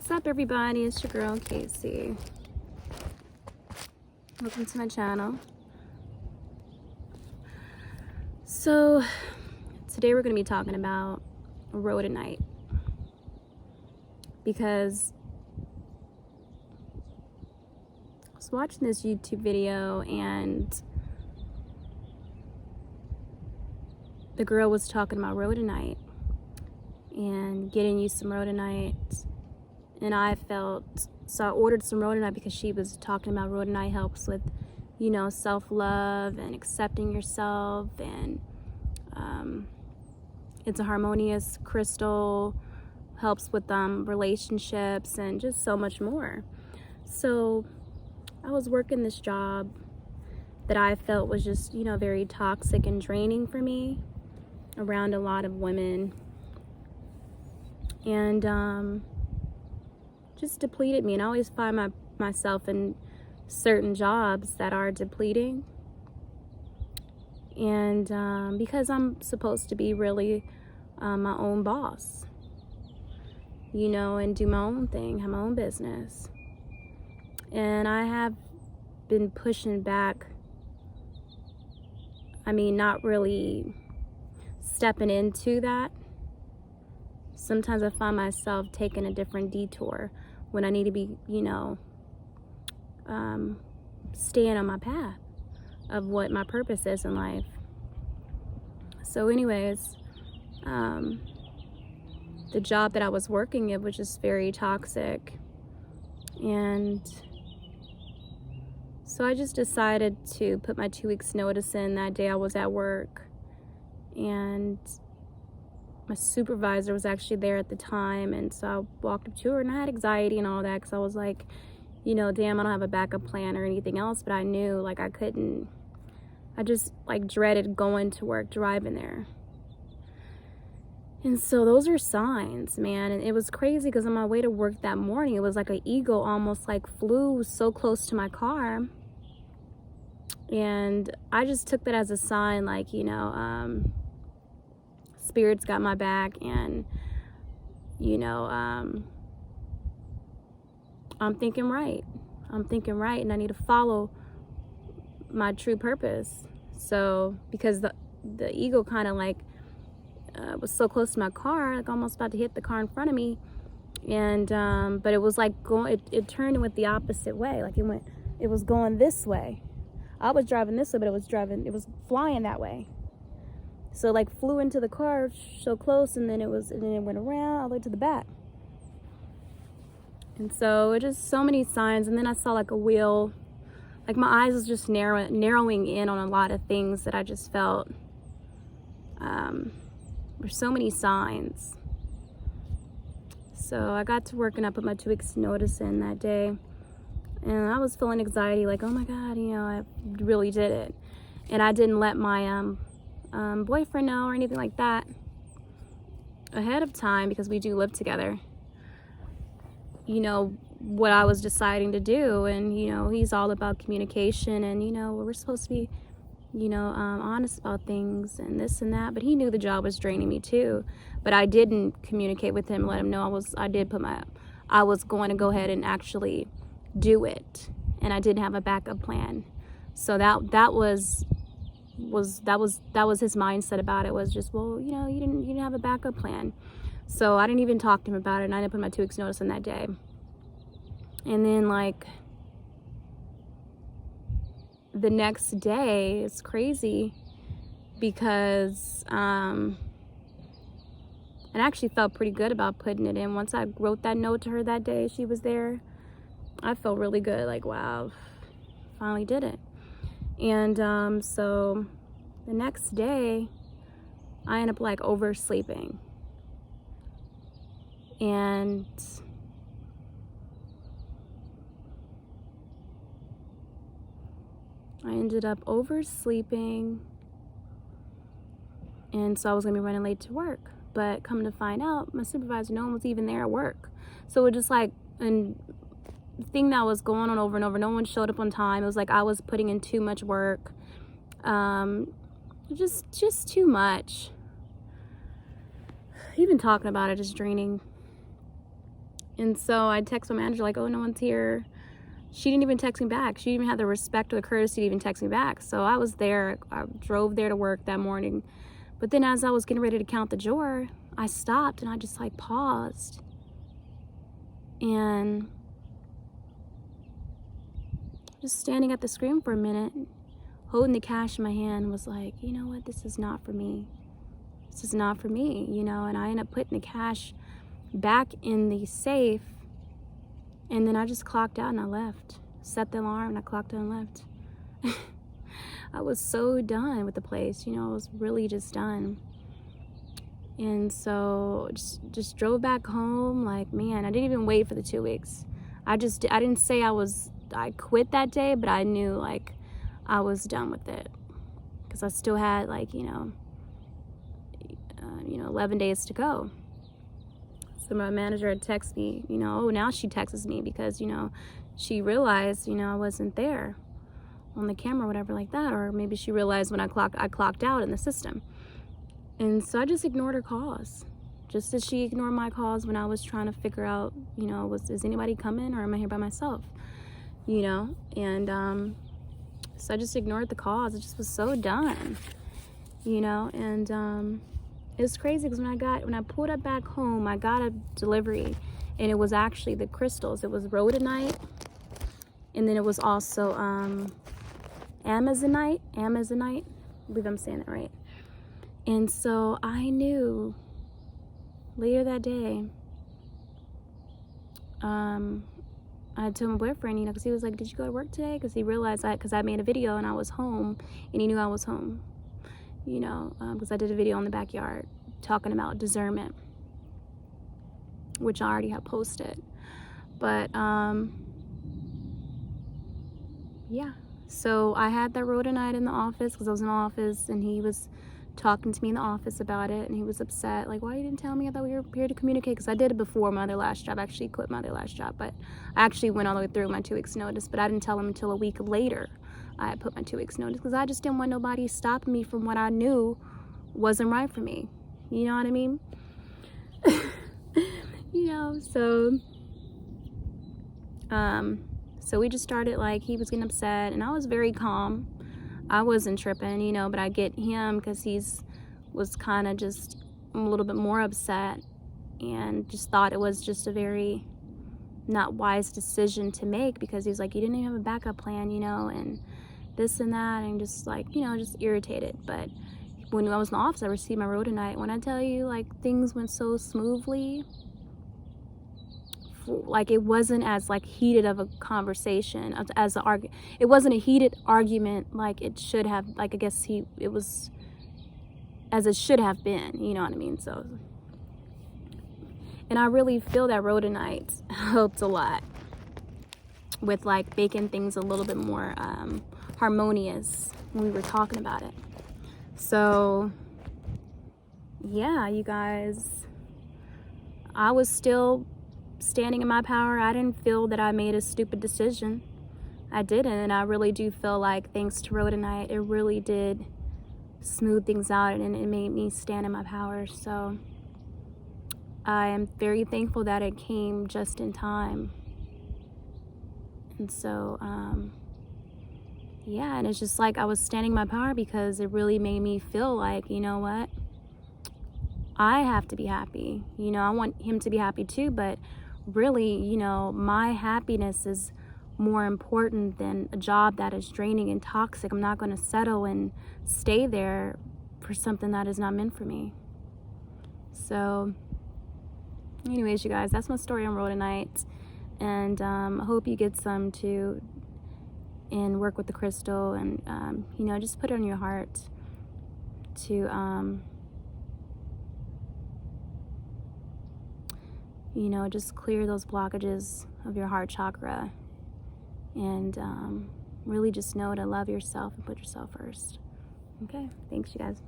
What's up, everybody? It's your girl Casey. Welcome to my channel. So today we're going to be talking about rhodonite, because I was watching this YouTube video and the girl was talking about rhodonite and getting you some rhodonite. And so I ordered some rhodonite because she was talking about rhodonite helps with, self-love and accepting yourself. And it's a harmonious crystal, helps with relationships and just so much more. So I was working this job that I felt was just, very toxic and draining for me, around a lot of women. And just depleted me. And I always find myself in certain jobs that are depleting. And because I'm supposed to be really my own boss, and do my own thing, have my own business. And I have been pushing back. Not really stepping into that. Sometimes I find myself taking a different detour when I need to be, staying on my path of what my purpose is in life. So anyways, the job that I was working, it was just very toxic. And so I just decided to put my 2 weeks notice in. That day I was at work, and my supervisor was actually there at the time. And so I walked up to her, and I had anxiety and all that, because I was like, damn, I don't have a backup plan or anything else. But I knew, I just dreaded going to work, driving there. And so those are signs, man. And it was crazy because on my way to work that morning, it was like an eagle almost flew so close to my car. And I just took that as a sign, Spirit's got my back, and I'm thinking right, and I need to follow my true purpose. So because the eagle kind of was so close to my car, almost about to hit the car in front of me. And but it was going, it turned and went the opposite way. It was going this way. I was driving this way, but it was flying that way. So flew into the car so close, and then it went around all the way to the back. And so it just so many signs. And then I saw a wheel, my eyes was just narrowing in on a lot of things that I just felt were so many signs. So I got to work, and I put my 2 weeks notice in that day, and I was feeling anxiety, oh my God, I really did it. And I didn't let my boyfriend know or anything like that ahead of time, because we do live together, what I was deciding to do. And he's all about communication, and we're supposed to be honest about things and this and that. But he knew the job was draining me too. But I didn't communicate with him, let him know I was going to go ahead and actually do it, and I didn't have a backup plan. So that was his mindset about it, was just, well, you didn't have a backup plan. So I didn't even talk to him about it, and I didn't put my 2 weeks notice in that day. And then the next day, it's crazy, because I actually felt pretty good about putting it in. Once I wrote that note to her that day, she was there, I felt really good, wow, finally did it. And so the next day, I end up oversleeping. And I ended up oversleeping. And so I was gonna be running late to work. But come to find out, my supervisor, no one was even there at work. So it just and the thing that was going on over and over, no one showed up on time. It was I was putting in too much work. Just too much. Even talking about it is draining. And so I text my manager like, oh, no one's here. She didn't even text me back. She didn't even have the respect or the courtesy to even text me back. So I was there. I drove there to work that morning. But then as I was getting ready to count the drawer, I stopped and I just like paused. And just standing at the screen for a minute, holding the cash in my hand, was like, you know what, this is not for me. This is not for me, you know. And I ended up putting the cash back in the safe, and then I just clocked out and I left. Set the alarm and I clocked out and left. I was so done with the place, you know. I was really just done. And so just drove back home. Like, man, I didn't even wait for the 2 weeks. I didn't say I quit that day, but I knew like I was done with it, because I still had like, 11 days to go. So my manager had texted me, now she texts me because, she realized, I wasn't there on the camera or whatever like that. Or maybe she realized when I clocked out in the system. And so I just ignored her calls, just as she ignored my calls when I was trying to figure out, is anybody coming, or am I here by myself? And so I just ignored the calls. I just was so done, and it was crazy because when I pulled up back home, I got a delivery, and it was actually the crystals. It was rhodonite, and then it was also Amazonite. I believe I'm saying that right. And so I knew later that day, I told my boyfriend, because he was like, did you go to work today? Because he realized because I made a video and I was home, and he knew I was home, because I did a video in the backyard talking about discernment, which I already have posted. But yeah, so I had that rhodonite in the office because I was in the office, and he was talking to me in the office about it, and he was upset, like, why you didn't tell me? I thought we were here to communicate, because I did it before my other last job. I actually quit my other last job, but I actually went all the way through my 2 weeks notice, but I didn't tell him until a week later I had put my 2 weeks notice, because I just didn't want nobody stopping me from what I knew wasn't right for me. You know what I mean? So we just started, like, he was getting upset, and I was very calm. I wasn't tripping, but I get him because was kind of just a little bit more upset, and just thought it was just a very not wise decision to make, because he was like, you didn't even have a backup plan, and this and that, and just like, just irritated. But when I was in the office, I received my rhodonite. When I tell you, like, things went so smoothly, like, it wasn't as like heated of a conversation as the argument. It wasn't a heated argument like it should have. Like, I guess it was as it should have been. You know what I mean? So, and I really feel that rhodonite helped a lot with like making things a little bit more harmonious when we were talking about it. So yeah, you guys, I was still standing in my power. I didn't feel that I made a stupid decision. I didn't, and I really do feel like, thanks to rhodonite, it really did smooth things out, and it made me stand in my power. So I am very thankful that it came just in time. And so yeah, and it's just like I was standing in my power because it really made me feel like, you know what, I have to be happy. I want him to be happy too, but really, my happiness is more important than a job that is draining and toxic. I'm not going to settle and stay there for something that is not meant for me. So anyways, you guys, that's my story on rhodonite, and I hope you get some too and work with the crystal, and just put it on your heart to just clear those blockages of your heart chakra, and really just know to love yourself and put yourself first. Okay, thanks, you guys.